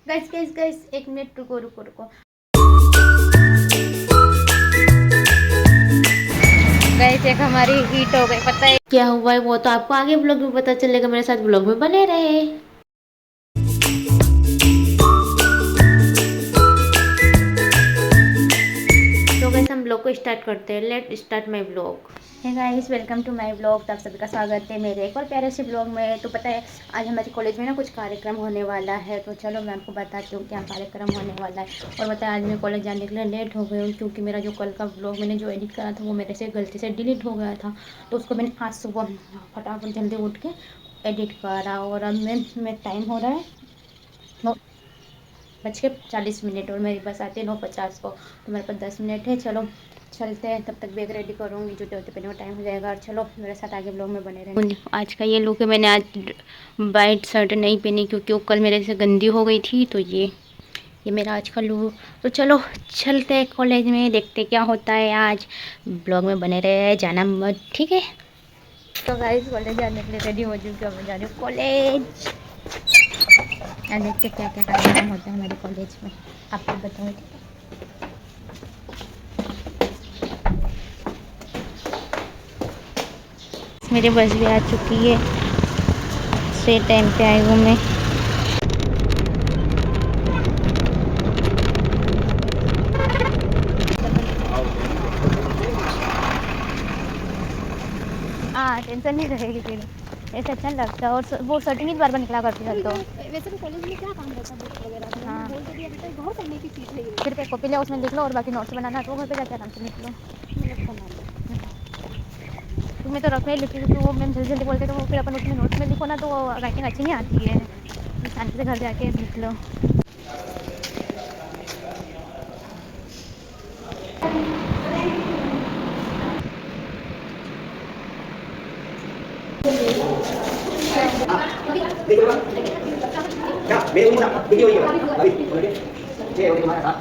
Guys guys guys, एक minute, रुको रुको रुको। गाइस एक हमारी हीट हो गई, पता है क्या हुआ है वो तो आपको आगे ब्लॉग में पता चलेगा। मेरे साथ ब्लॉग में बने रहे। तो गाइस हम ब्लॉग को स्टार्ट करते हैं। Let start my blog. Hey guys, welcome to my blog. तो आप सभी का स्वागत है मेरे एक और प्यारे से ब्लॉग में। तो पता है आज हमारे कॉलेज में ना कुछ कार्यक्रम होने वाला है, तो चलो मैं आपको बताती हूँ क्या कार्यक्रम होने वाला है। और पता है आज मैं कॉलेज जाने के लिए लेट हो गई हूँ, क्योंकि मेरा जो कल का ब्लॉग मैंने जो एडिट करा था वो मेरे से गलती से डिलीट हो गया था। तो उसको मैंने आज सुबह फटाफट जल्दी उठ के एडिट करा। और अब मैं टाइम हो रहा है 9:40 और मेरी बस आती है 9:50 को। तो मेरे पास 10 मिनट है। चलो चलते हैं, तब तक बैग रेडी करूँगी, जूते वूते पहने में टाइम हो जाएगा। और चलो मेरे साथ आगे ब्लॉग में बने रहना। आज का ये लुक है। मैंने आज वाइट शर्ट नहीं पहनी क्योंकि वो कल मेरे से गंदी हो गई थी। तो ये मेरा आज का लुक। तो चलो चलते हैं कॉलेज में, देखते क्या होता है आज। ब्लॉग में बने रहे, जाना मत, ठीक है। तो गाइस कॉलेज जाने के लिए रेडी हो चुकी हूँ, मैं जा रही हूँ कॉलेज। देखते क्या क्या कार्यक्रम होता है हमारे कॉलेज में, आपको बताऊँ, ठीक है। मेरी बस भी आ चुकी है, सही टाइम पे आई हूँ मैं। हाँ टेंशन नहीं रहेगी फिर, ऐसे अच्छा नहीं लगता। और वो सर्टिंग बार बार निकला करती है। तो वैसे भी कॉलेज में क्या काम रहता है बुक वगैरह का? हाँ, बोल तो दिया बेटा घर करने की चीज़ है ये। सिर्फ एक कॉपी लिया, उसमें लिख लो और बाकी नोट्स बनाना है तो घर पे जाके आराम से लिख लो। तुम्हें तो रखना ही लिखी, क्योंकि वो मैम जल्दी जल्दी बोलते तो वो फिर अपन उसमें नोट्स में लिखो ना तो राइटिंग अच्छी नहीं आती है। शांति से घर जाके लिख लो। Ya, video ini, lagi, oke. Oke, kemana kak?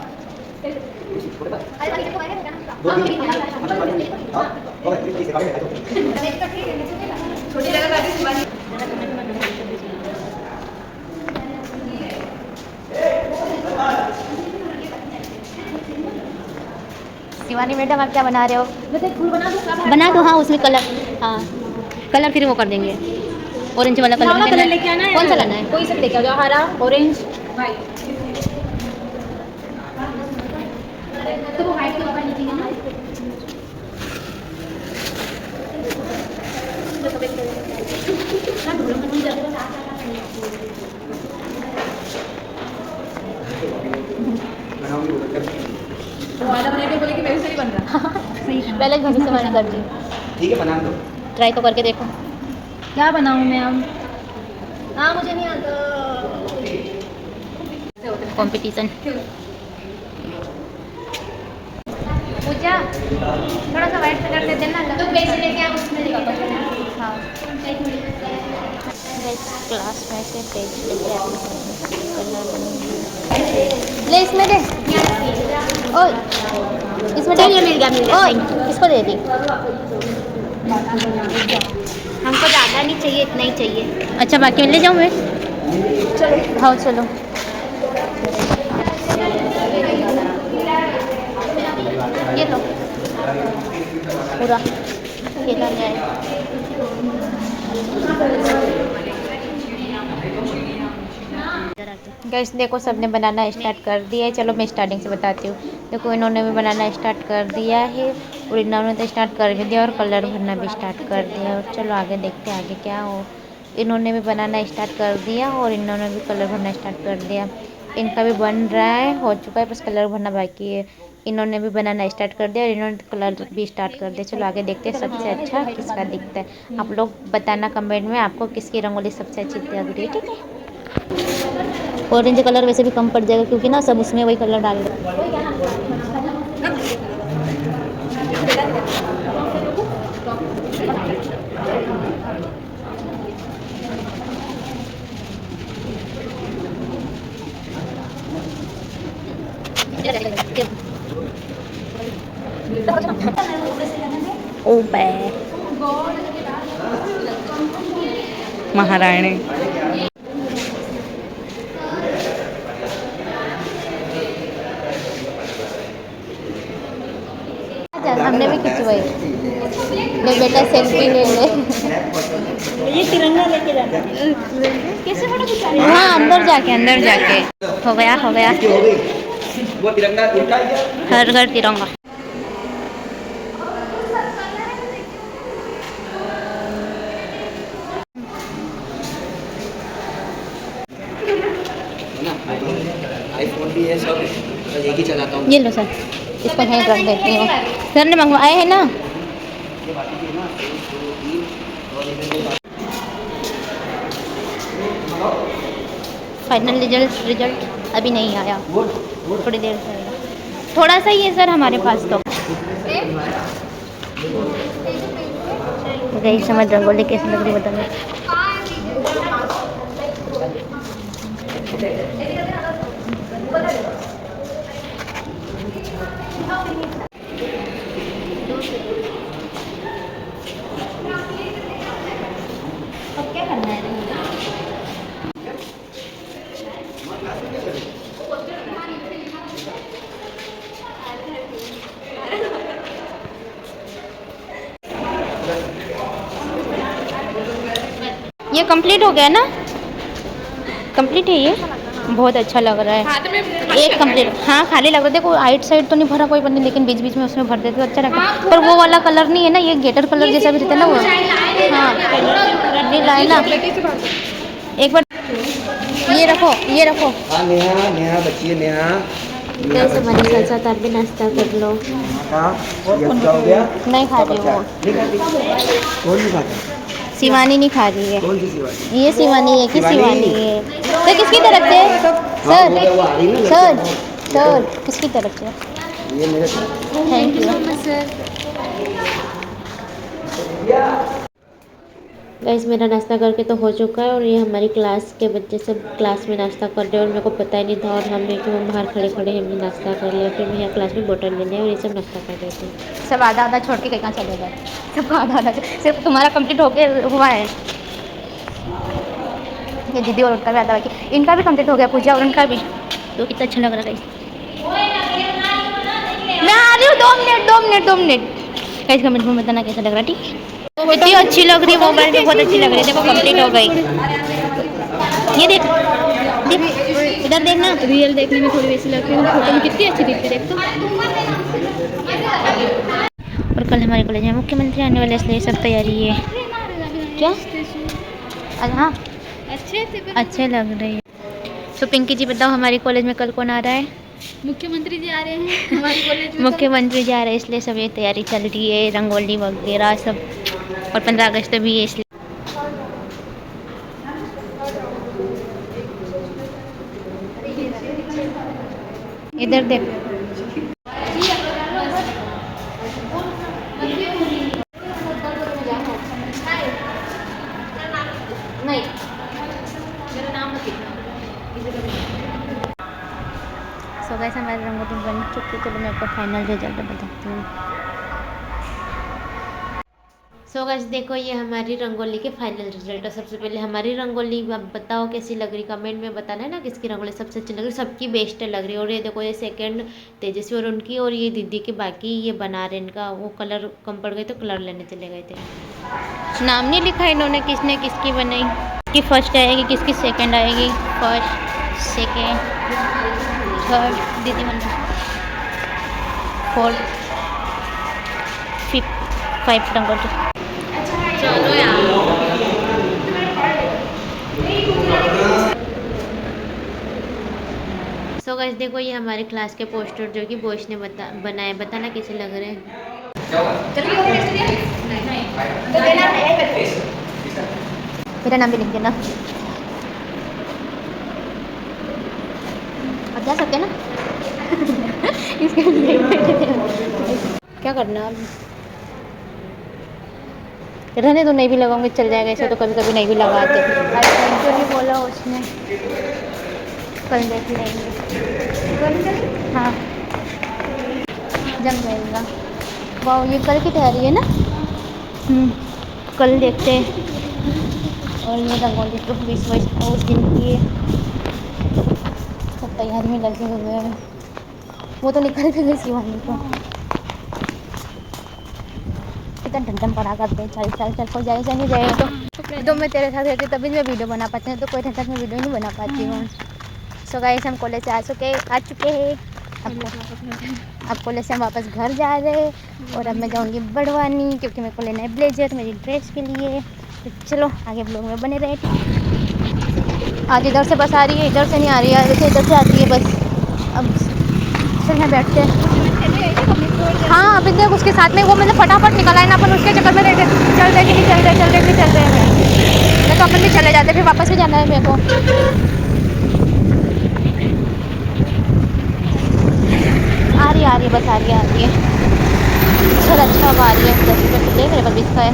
Shivani madam आप क्या बना रहे हो? फूल बना दो। हाँ उसमें कलर, हाँ कलर फिर वो कर देंगे। ऑरेंज वाला कलर कलर लेके आना है। कौन सा लाना है? कोई सा लेके आ जाओ, हरा ऑरेंज वाइट। तो वो वाइट के ऊपर लिखेंगे ना। बोले कि मेरे से नहीं बन रहा। पहले घर से मैंने कर दी। ठीक है, बना दो। ट्राई तो करके देखो। क्या बनाऊँ मैं अब? हाँ मुझे नहीं आता। कंपटीशन। पूजा थोड़ा सा वाइट कलर दे देना, तो पैसे लेके आप उसमें दिखा। हाँ क्लास में से पेज लेके ले, इसमें दे। ओए इसमें दे, मिल गया। ओए इसको दे दी। हमको ज़्यादा नहीं चाहिए, इतना ही चाहिए। अच्छा बाकी में ले जाऊँ मैं? चलो हाँ चलो। ये लो पूरा केला ले आए। गैस देखो सबने बनाना स्टार्ट कर दिया है। चलो मैं स्टार्टिंग से बताती हूँ। देखो इन्होंने भी बनाना स्टार्ट कर दिया है, और इन्होंने तो स्टार्ट कर भी दिया और कलर भरना भी स्टार्ट कर दिया। और चलो आगे देखते हैं आगे क्या हो। इन्होंने भी बनाना स्टार्ट कर दिया और इन्होंने भी कलर भरना स्टार्ट कर दिया। इनका भी बन रहा है, हो चुका है, बस कलर भरना बाकी है। इन्होंने भी बनाना स्टार्ट कर दिया और इन्होंने कलर भी स्टार्ट कर दिया। चलो आगे देखते हैं सबसे अच्छा किसका दिखता है। आप लोग बताना कमेंट में आपको किसकी रंगोली सबसे अच्छी लग रही है, ठीक है। ऑरेंज कलर वैसे भी कम पड़ जाएगा क्योंकि ना सब उसमें वही कलर डाल रहे। ओपे महारानी सेल्फी खिंचवाई ले बेटा, सेल्फी ले ले। ये तिरंगा लेके जाना है। कैसे फोटो खिंचानी है? हाँ, अंदर जाके हो गया हो गई। वो तिरंगा उल्टा ही है। हर घर तिरंगा। आईफोन भी है सब, बस एक ही चलाता हूँ। ये लो सर, इसको यहीं रख देती हूँ। सर ने मंगवाए हैं ना। फाइनल रिजल्ट अभी नहीं आया, थोड़ी देर से आएगा। थोड़ा सा ही है सर हमारे पास तो। गई समझ रंगोली कैसी लग रही बताना। अब क्या करना है? ये कंप्लीट हो गया ना? कंप्लीट है ये, बहुत अच्छा लग रहा है। एक कंप्लीट, हाँ खाली लग रहा है। देखो आइट साइड तो नहीं भरा कोई पन्नी, लेकिन बीच बीच में उसमें भर देते तो अच्छा लगता है। पर वो वाला कलर नहीं है ना, ये गेटर कलर जैसा भी रहता है ना वो। हाँ नहीं लाए ना, एक बार ये रखो। हाँ नेहा बच्ची है, नेहा। कैसे हमारे साथ साथ आप भी नाश्ता कर लो। हाँ, ये क्या हो गया? नहीं खा रही वो, नहीं खाती? कौन नहीं खाता? शिवानी नहीं खा रही है। कौन सी शिवानी? ये शिवानी है कि शिवानी है? तो किसकी तरफ से? हाँ, वो आ रही है ना। सर किसकी तरफ से? ये मेरे थैंक यू गाइस। मेरा नाश्ता करके तो हो चुका है और ये हमारी क्लास के बच्चे सब क्लास में नाश्ता कर रहे हैं और मेरे को पता ही नहीं था। और हमने क्यों बाहर खड़े हमने नाश्ता कर लिया। फिर मैं यहाँ क्लास में बोतल लेने और ये सब नाश्ता कर रहे थे। सब आधा छोड़ के कहाँ चले गए? सबका आधा सिर्फ तुम्हारा कंप्लीट हो गया हुआ है। ये दीदी और उनका भी आधा बाकी, इनका भी कंप्लीट हो गया, पूजा और उनका भी। तो कितना अच्छा लग रहा है। मैं आ रही हूँ 2 मिनट। गाइस कमेंट में बताना कैसा लग रहा है, ठीक है? कितनी अच्छी लग रही है, मोबाइल में बहुत अच्छी लग रही है। देखो कंप्लीट हो गई। ये देख इधर देखना, रियल देखने में थोड़ी वैसी लगती है, फोटो में कितनी अच्छी दिखती है। देख तो। और कल हमारे कॉलेज में मुख्यमंत्री आने वाले, इसलिए सब तैयारी है। क्या? हाँ अच्छे लग रहे हैं। तो पिंकी जी बताओ, हमारे कॉलेज में कल कौन आ रहा है? मुख्यमंत्री जी आ रहे हैं हमारे कॉलेज में। मुख्यमंत्री जी आ रहे हैं, इसलिए सब ये तैयारी चल रही है, रंगोली वगैरह सब। और 15 अगस्त भी है इसलिए। इधर देख, नहीं मेरा नाम मत लिखना। सो गाइस हमारी रंगोली बन चुकी है। चलो मैं आपको फाइनल रिजल्ट बताती हूँ। सो गाइस देखो, ये हमारी रंगोली के फाइनल रिजल्ट है। सबसे पहले हमारी रंगोली, आप बताओ कैसी लग रही, कमेंट में बताना है ना किसकी रंगोली सबसे अच्छी लग रही। सबकी बेस्ट लग रही है। और ये देखो, ये सेकंड तेजस्वी और उनकी, और ये दीदी की। बाकी ये बना रहे, इनका वो कलर कम पड़ गए तो कलर लेने चले गए थे। नाम नहीं लिखा इन्होंने किसने किसकी बनाई। किसकी फर्स्ट आएगी, किसकी सेकेंड आएगी। फर्स्ट, सेकेंड, थर्ड दीदी बना, 4th, 5th रंगोली। चलो यार, सो गाइस देखो, ये हमारे क्लास के पोस्टर जो कि बोश ने बनाए। बताना कैसे लग रहे हैं। मेरा नाम भी लिख देना। अब जा सकते हैं ना? इसके लिए क्या करना अब? रहने तो नहीं भी लगाऊंगी, चल जाएगा ऐसा तो। कभी कभी नहीं भी लगाते। आज तो नहीं बोला उसने, कल देख लेंगे। हाँ जम जाएगा। वाह, ये कल की तैयारी है ना? कल देखते हैं। और ये रंगोली तो 20 उस दिन की है। सब तैयारी में लगे हुए हैं। वो तो निकल भी गई शिवानी को। कितना ढंढन पड़ा करते हैं, चल चल चल कोई जाएगा नहीं जाएगा तो मैं तेरे साथ रहती तभी मैं वीडियो बना पाती हूँ, तो कोई रहता मैं वीडियो नहीं बना पाती हूँ। सो गाइस हम कॉलेज से आ चुके हैं। अब कॉलेज से हम वापस घर जा रहे हैं और अब मैं जाऊँगी बड़वानी क्योंकि मेरे को लेना है ब्लेजर मेरी ड्रेस के लिए। तो चलो आगे ब्लॉग में बने रहे। आज इधर से बस आ रही है, इधर से नहीं आ रही है, वैसे इधर से आती है बस। अब चल यहाँ बैठते हैं। हाँ अभी देख उसके साथ में वो मतलब फटाफट निकला है ना, अपन उसके चक्कर में रहते चल रहे कि नहीं चल रहे, चल रहे कि नहीं चल रहे हैं। मैं तो अपन भी चले जाते फिर वापस भी जाना है मेरे को। आ रही है बस आ रही है। चल अच्छा अब आ रही है 10 रुपये ले मेरे पास इसका है।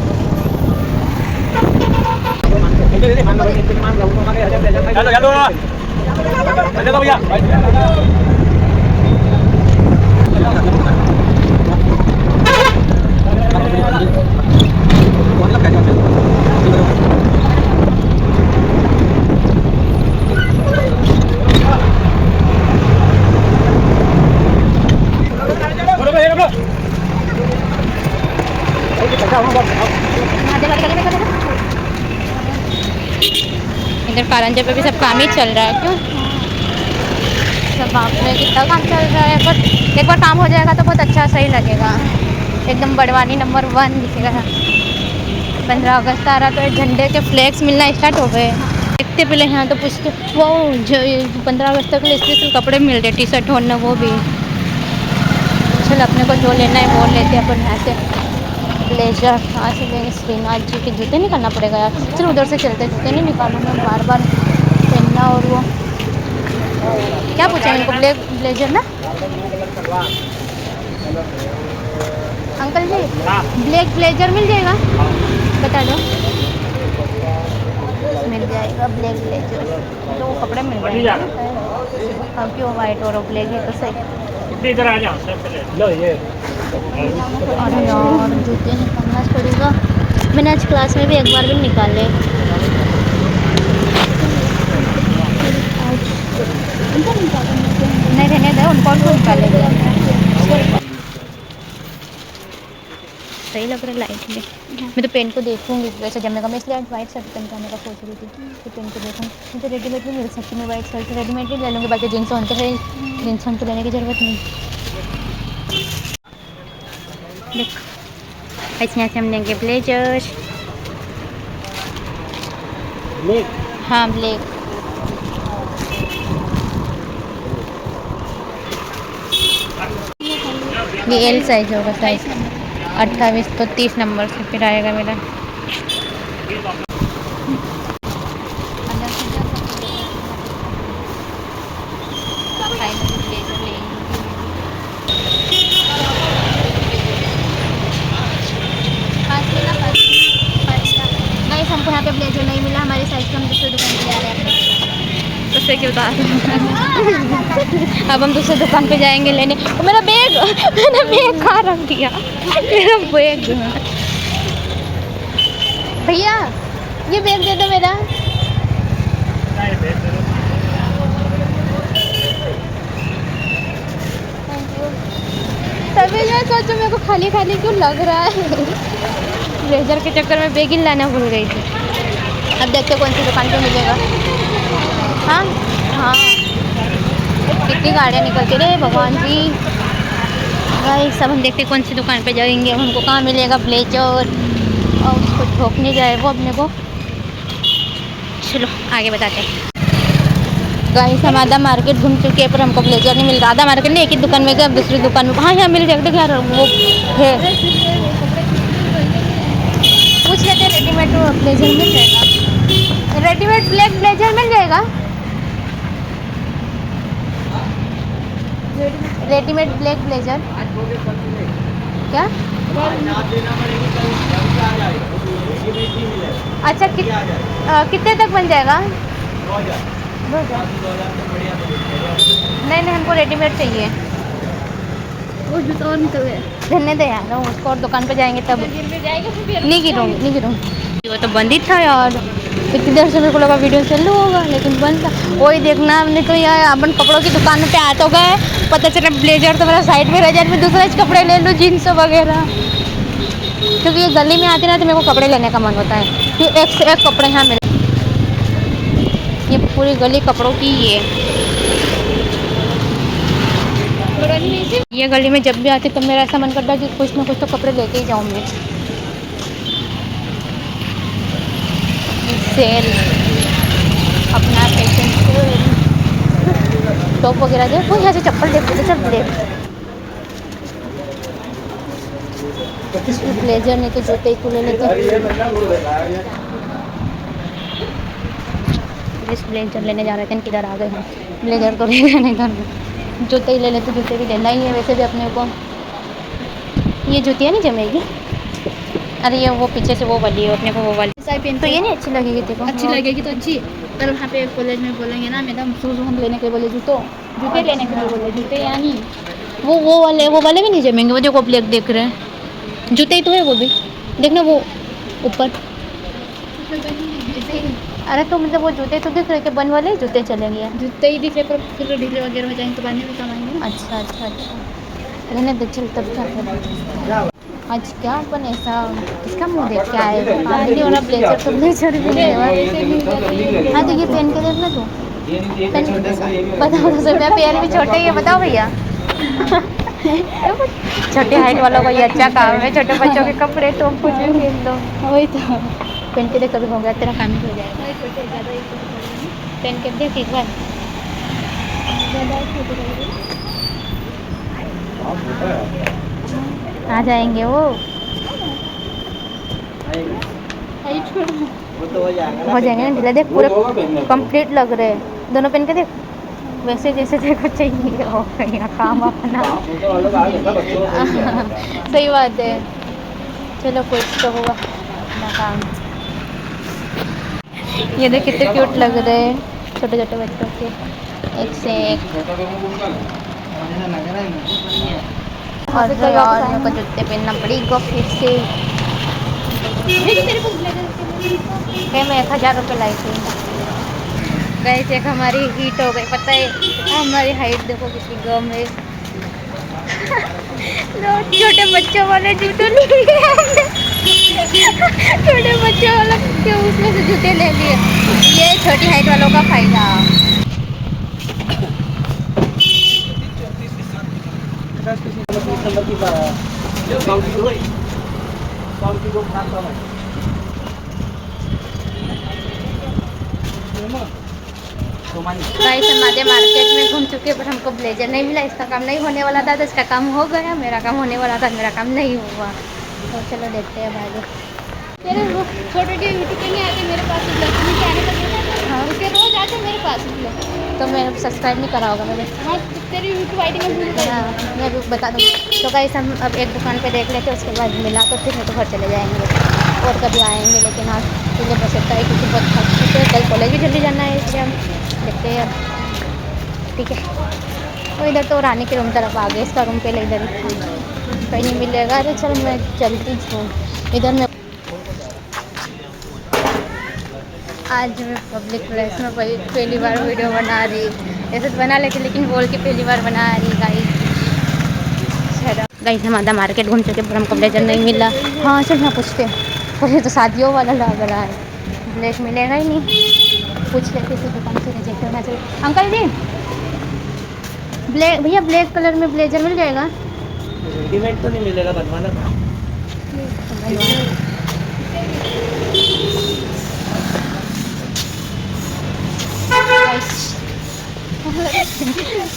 इधर कारंजा पे भी सब काम ही चल रहा है। क्यों सब बाप में कितना काम चल रहा है, पर एक बार काम हो जाएगा तो बहुत अच्छा सही लगेगा। एकदम बड़वानी नंबर 1 दिखेगा। 15 अगस्त आ रहा तो झंडे के फ्लैग्स मिलना स्टार्ट हो गए। देखते पहले यहाँ तो पूछते वो 15 अगस्त के लिए स्पेशल कपड़े मिल रहे, टी शर्ट होना वो भी। चल अपने को जो लेना है वो लेते अपन यहाँ से। ब्लेजर आज से लेंगे, श्रीनाथ जी के जूते निकालना पड़ेगा यार। चलो उधर से चलते, जूते नहीं निकालना मैं बार बार पहनना। और वो क्या पूछा मेरे को, ब्लेजर ना अंकल जी ब्लैक ब्लेजर मिल जाएगा, बता दो। मिल जाएगा ब्लैक ब्लेजर, तो वो कपड़े मिल जाएगा। अब क्यों वाइट और ब्लैक है तो सही। इधर आ जाओ लो ये। अरे यार जूते निकालना पड़ेगा, मैंने आज क्लास में भी एक बार भी निकाले। नहीं रहने दे, उनको और निकालेंगे। सही लग रहा है लाइट में। मैं तो पेन को देखूंगी वैसे जब मैं इसलिए आज वाइट शर्ट पहन जाने का सोच रही थी कि पेन को देखूँ। मुझे रेडीमेड भी मिल सकती, मैं वाइट शर्ट रेडीमेड भी ले लूँगी, बाकी जीन्स ऑन तो है, जीन्स ऑन तो लेने की ज़रूरत नहीं। देख ऐसे यहाँ से हम लेंगे ब्लेजर। हाँ ब्लैक। ये एल साइज होगा, साइज 28 तो 30 नंबर से फिर आएगा मेरा। हमको यहाँ पे ब्लेजर नहीं मिला हमारे साइज का, हम दूसरी दुकान पे जा रहे हैं। तो उससे क्यों बता अब हम दूसरी दुकान पे जाएंगे लेने। मेरा बैग मैंने बैग कहाँ रख दिया, मेरा बैग। भैया ये बैग दे दो मेरा। तभी मैं सोचो मेरे को खाली खाली क्यों लग रहा है। ब्लेजर के चक्कर में बैग ही लाना भूल गई थी। अब देखते कौन सी दुकान पे मिलेगा। हाँ हाँ कितनी गाड़ियाँ निकलती रहे भगवान जी। भाई सब हम देखते कौन सी दुकान पे जाएंगे, हमको कहाँ मिलेगा ब्लेजर और उसको ठोकने जाए वो अपने को। चलो आगे बताते हैं। गाइस हम आधा मार्केट घूम चुके हैं पर हमको ब्लेजर नहीं मिल रहा। आधा मार्केट नहीं, एक ही दुकान में गए, अब दूसरी दुकान में। हाँ यहाँ मिल जाएगा, देखो यार वो है, पूछ लेते रेडीमेड ब्लेजर मिल जाएगा। रेडीमेड ब्लैक ब्लेजर मिल जाएगा, रेडीमेड ब्लैक ब्लेजर क्या? अच्छा कितने तक बन जाएगा? 2000। नहीं हमको रेडीमेड चाहिए। वो जूता और निकल गया, धन्य दे यार उसको, और दुकान पे जाएंगे तब नहीं गिरूँगी। वो तो बंद ही था यार, इतनी देर से मेरे को लगा वीडियो चालू होगा लेकिन बंद था। वही देखना हमने तो यार अपन कपड़ों की दुकान पे आ तो गए, पता चला ब्लेजर तो मेरा साइड में रह जाए, मैं दूसरा कपड़े ले लूँ जीन्स वगैरह। क्योंकि ये गली में आती ना तो मेरे को कपड़े लेने का मन होता है, क्योंकि एक से एक कपड़े यहाँ मिले। ये पूरी गली कपड़ों की ही है। ये गली में जब भी आती तो मेरा ऐसा मन करता है कि कुछ ना कुछ तो कपड़े लेके ही जाऊँ मैं। सेल अपना फैशन टॉप वगैरह देख, वो यहाँ से चप्पल देख लेते, चल देख ब्लेजर नहीं तो जूते ही ले लेते। इस ब्लेजर लेने जा रहे थे, किधर आ गए हैं। ब्लेजर तो ले लेने, इधर जूते ही ले लेते, जूते भी लेना ही है वैसे भी अपने को। ये जूतियाँ नहीं जमेगी। अरे ये वो पीछे से वो वाली है, अपने को वो वाली तो ये नहीं अच्छी लगेगी देखो। अच्छी लगेगी तो अच्छी, पर वहाँ पे कॉलेज में बोलेंगे ना मैडम शूज़ हम लेने के बोले, जूते लेने के लिए बोले, जूते यानी वो वाले भी नहीं जमेंगे। वो देखो ब्लैक देख रहे हैं, जूते ही तो है वो भी, देखना वो ऊपर। अरे तो मतलब वो जूते तो दिख रहे कि बन वाले जूते चलेंगे। जूते ही दिख रहे, पर फिर ढीले वगैरह हो जाएंगे तो बनने में काम आएंगे। अच्छा अच्छा अच्छा, रहने दे, चल तब क्या करें। आज क्या अपन ऐसा किसका मुँह देख के आए, नहीं हो रहा ब्लेजर तो ब्लेजर भी नहीं हुआ। हाँ तो ये पहन के देखना तू, बताओ 10 रुपया, पैर भी छोटे ही है, बताओ भैया। छोटे हाइट वालों का ये अच्छा काम है, छोटे बच्चों के कपड़े तो कुछ भी खरीद लो। वही तो पहन के देख, कभी हो गया तेरा काम ही हो जाएगा। पहन के देख एक बार। आ जाएंगे वो, हो जाएंगे ना ढीला। देख पूरे कंप्लीट लग रहे हैं दोनों, पहन के देख वैसे जैसे देखो चाहिए हो गया काम अपना। सही बात है, चलो कुछ तो हुआ अपना काम। ये देख कितने क्यूट लग रहे हैं छोटे छोटे बच्चों के, एक से एक। और तो यार मेरे को जूते पहनना पड़ेगा फिर से। मैं 1000 रुपये लाई थी। गाइस एक हमारी हीट हो गई, पता है हमारी हाइट देखो कितनी कम है। छोटे बच्चों वाले जूते ले लिए, छोटे बच्चों वाला के उसमें से जूते ले लिए। ये छोटी हाइट वालों का फायदा। गाइस हम आधे मार्केट में घूम चुके पर हमको ब्लेजर नहीं मिला। इसका काम नहीं होने वाला था तो इसका काम हो गया, मेरा काम होने वाला था मेरा काम नहीं हुआ। तो चलो देखते हैं आगे। तेरे वो छोटे के यूट्यूब पे नहीं आते मेरे पास, लक्ष्मी के आने लगे हाँ उसके रोज आते मेरे पास लोग। तो मैं सब्सक्राइब नहीं करा होगा मैंने। हाँ तेरी यूट्यूब आईडी में भूल गई। हाँ मैं भी बता दूँ। तो गाइस हम अब एक दुकान पे देख लेते, उसके बाद मिला तो फिर मैं तो घर चले जाएंगे और कभी आएंगे। लेकिन आज मुझे बस इतना है क्योंकि बहुत थक चुके हैं, कल कॉलेज भी जल्दी जाना है, इसलिए हम देखते हैं। ठीक है तो इधर तो रानी के रूम तरफ आ गए, इसका रूम पहले इधर ही कहीं नहीं मिलेगा। अरे चलो मैं चलती हूँ इधर। मैं आज मैं पब्लिक प्लेस में पहली बार वीडियो बना रही, ऐसे तो बना लेती लेकिन बोल के पहली बार बना रही। गाइस हम आधा मार्केट घूम चुके पर हमको ब्लेजर नहीं मिला। हाँ चल यहाँ पूछते हैं, कोई तो शादियों वाला लग रहा है, ब्लेज मिलेगा ही नहीं। पूछ लेते इसी दुकान से, रिजेक्ट होना चाहिए। अंकल जी भैया ब्लैक कलर में ब्लेजर मिल जाएगा? रेडीमेड तो नहीं मिलेगा, बनवाना था।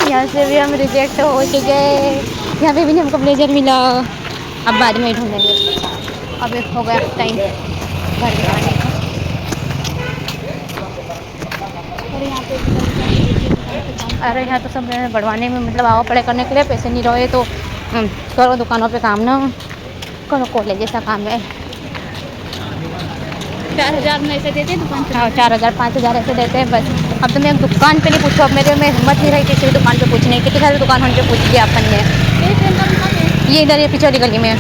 यहाँ से भी हम रिजेक्ट हो चुके हैं, यहाँ पे भी नहीं हमको ब्लेजर मिला। अब बाद में ही ढूंढेंगे, अब एक हो गया टाइम घर में आने का। अरे यहाँ तो सब बढ़वाने में मतलब आवा पड़े करने के लिए पैसे नहीं रहे तो करो दुकानों पे काम ना करो, कॉलेज जैसा काम है। 4000 में ऐसे देते हैं दुकान पे। हाँ 4000 5000 ऐसे देते हैं बस। अब तो मैं एक दुकान पे नहीं पूछूँ, अब मेरे में हिम्मत नहीं रही किसी दुकान पे पूछने की। कितनी सारी दुकान हमने पूछ लिया अपन ने। ये इधर ये पीछे वाली गली में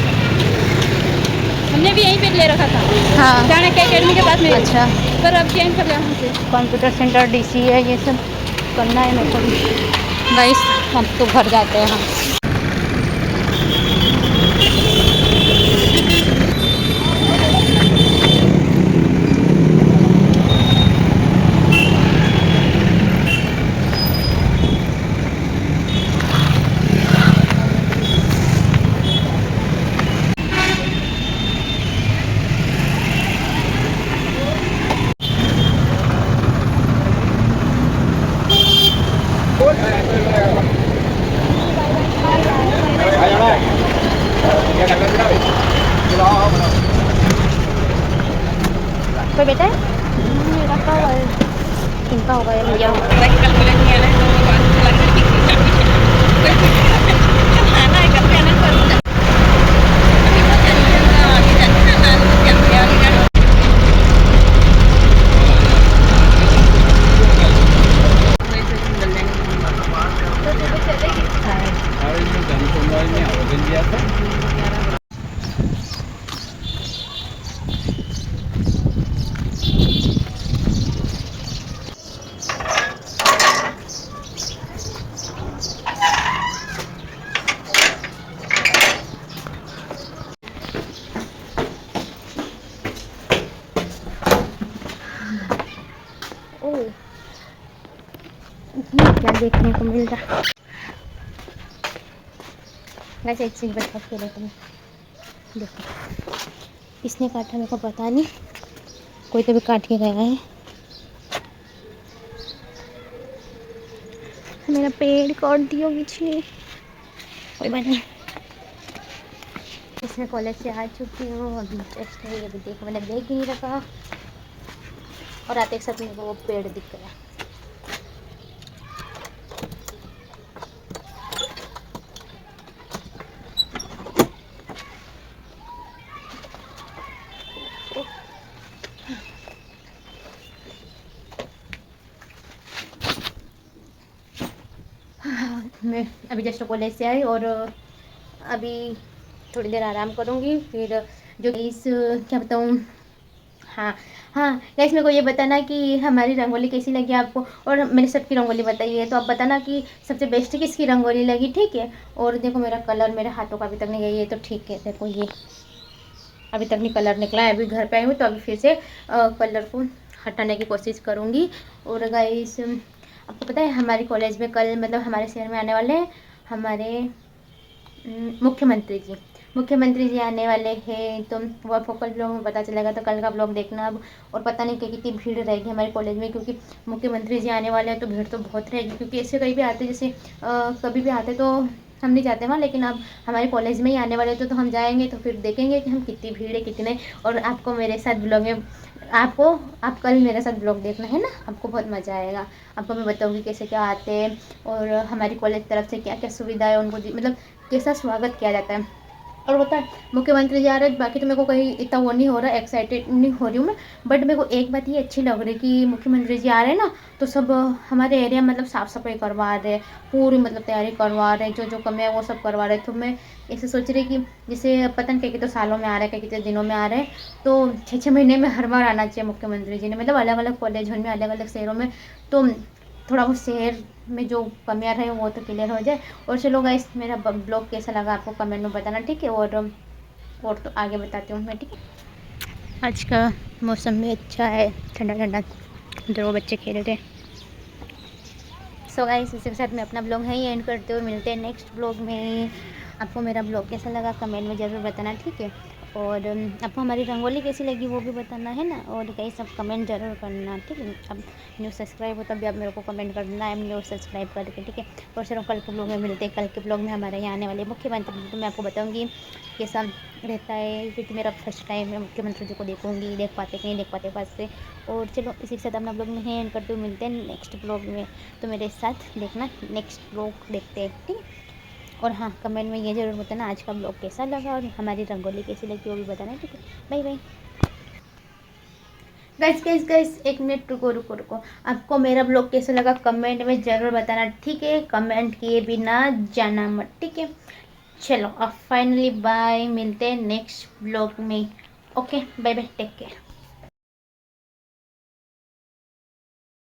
हमने भी यहीं पे ले रखा था। हाँ चाणक्य अकेडमी के पास में। अच्छा पर अब चेंज कर लिया हमसे। कंप्यूटर सेंटर डीसी है, ये सब करना है मेरे को भी। गाइस हम तो घर जाते हैं हम। गए भैया। ओह, क्या देखने को मिल रहा। वैसे एक चीज़ बता के तुम्हें, देखो किसने काटा मेरे को पता नहीं, कोई तो भी काट के गया है। मेरा पेड़ काट दिया पीछे, कोई बात नहीं। इसमें कॉलेज से आ चुकी हूँ, अभी जस्ट अभी देखो मैंने देख ही नहीं रखा, और आते एक साथ मेरे को वो पेड़ दिख गया। मैं अभी जस्ट कॉलेज से आई और अभी थोड़ी देर आराम करूँगी, फिर जो इस क्या बताऊँ, हाँ हाँ गाइस, मेरे को ये बताना कि हमारी रंगोली कैसी लगी आपको, और मैंने सबकी रंगोली बताई है, तो आप बताना कि सबसे बेस्ट किसकी रंगोली लगी, ठीक है। और देखो मेरा कलर मेरे हाथों का अभी तक नहीं गया, ये तो ठीक है, देखो ये अभी तक नहीं कलर निकला है। अभी घर पे आई हूँ तो अभी फिर से कलर को हटाने की कोशिश करूँगी। और गाइस आपको पता है हमारे कॉलेज में कल मतलब हमारे शहर में आने वाले हैं हमारे मुख्यमंत्री जी आने वाले हैं, तो वो आपको कल ब्लॉग में पता चलेगा, तो कल का ब्लॉग देखना अब। और पता नहीं कि कितनी भीड़ रहेगी हमारे कॉलेज में, क्योंकि मुख्यमंत्री जी आने वाले हैं तो भीड़ तो बहुत रहेगी, क्योंकि ऐसे कहीं भी आते, जैसे कभी भी आते तो हम नहीं जाते वहाँ, लेकिन अब हमारे कॉलेज में ही आने वाले तो हम जाएंगे, तो फिर देखेंगे कि हम कितनी भीड़ है कितने। और आपको मेरे साथ ब्लॉग में आप कल मेरे साथ ब्लॉग देखना है ना, आपको बहुत मज़ा आएगा। आपको मैं बताऊँगी कैसे क्या आते हैं, और हमारी कॉलेज तरफ से क्या क्या सुविधा है उनको, मतलब कैसा स्वागत किया जाता है। और होता है मुख्यमंत्री जी आ रहे, बाकी तो मेरे को कहीं इतना वो नहीं हो रहा, एक्साइटेड नहीं हो रही हूँ मैं, बट मेरे को एक बात ये अच्छी लग रही है कि मुख्यमंत्री जी आ रहे हैं ना, तो सब हमारे एरिया मतलब साफ़ सफाई करवा रहे, पूरी मतलब तैयारी करवा रहे, जो जो कमी है वो सब करवा रहे। तो मैं ऐसे सोच रही कि जैसे पता नहीं कहीं तो सालों में आ रहे हैं, कहीं कितने दिनों में आ रहे हैं, तो 6-6 महीने में हर बार आना चाहिए मुख्यमंत्री जी ने, मतलब अलग अलग कॉलेज में अलग अलग शहरों में, तो थोड़ा वो शहर में जो कमियाँ रहे वो तो क्लियर हो जाए। और चलो गाइस, मेरा ब्लॉग कैसा लगा आपको कमेंट में बताना, ठीक है। और तो आगे बताती हूँ मैं, ठीक है। आज का मौसम भी अच्छा है, ठंडा ठंडा, जो बच्चे खेल रहे हैं। सो गाइस, इसी के साथ मैं अपना ब्लॉग है ही एंड करते हुए मिलते हैं नेक्स्ट ब्लॉग में। आपको मेरा ब्लॉग कैसा लगा कमेंट में ज़रूर बताना, ठीक है। और आपको हमारी रंगोली कैसी लगी वो भी बताना है ना, और कई सब कमेंट जरूर करना, ठीक है। अब न्यू सब्सक्राइब हो तब भी आप मेरे को कमेंट कर देना, आई एम न्यू सब्सक्राइब करके, ठीक है। और चलो कल के ब्लॉग में मिलते हैं। कल के ब्लॉग में हमारे यहाँ आने वाले मुख्यमंत्री, तो मैं आपको बताऊँगी कैसा रहता है, क्योंकि मेरा फर्स्ट टाइम है मुख्यमंत्री जी को देखूँगी, देख पाते कि नहीं देख पाते पास से। और चलो इसी के साथ अपना ब्लॉग में ही एंड करते हुए मिलते हैं नेक्स्ट ब्लॉग में, तो मेरे साथ देखना नेक्स्ट ब्लॉग देखते हैं, ठीक है। और हाँ, कमेंट में ये ज़रूर बताना आज का ब्लॉग कैसा लगा और हमारी रंगोली कैसी लगी वो भी बताना, ठीक है। Bye bye. गाइस एक मिनट रुको, आपको मेरा ब्लॉग कैसा लगा कमेंट में ज़रूर बताना, ठीक है। कमेंट किए बिना जाना मत, ठीक है। चलो अब फाइनली बाय, मिलते हैं नेक्स्ट ब्लॉग में। Okay, bye bye, take care.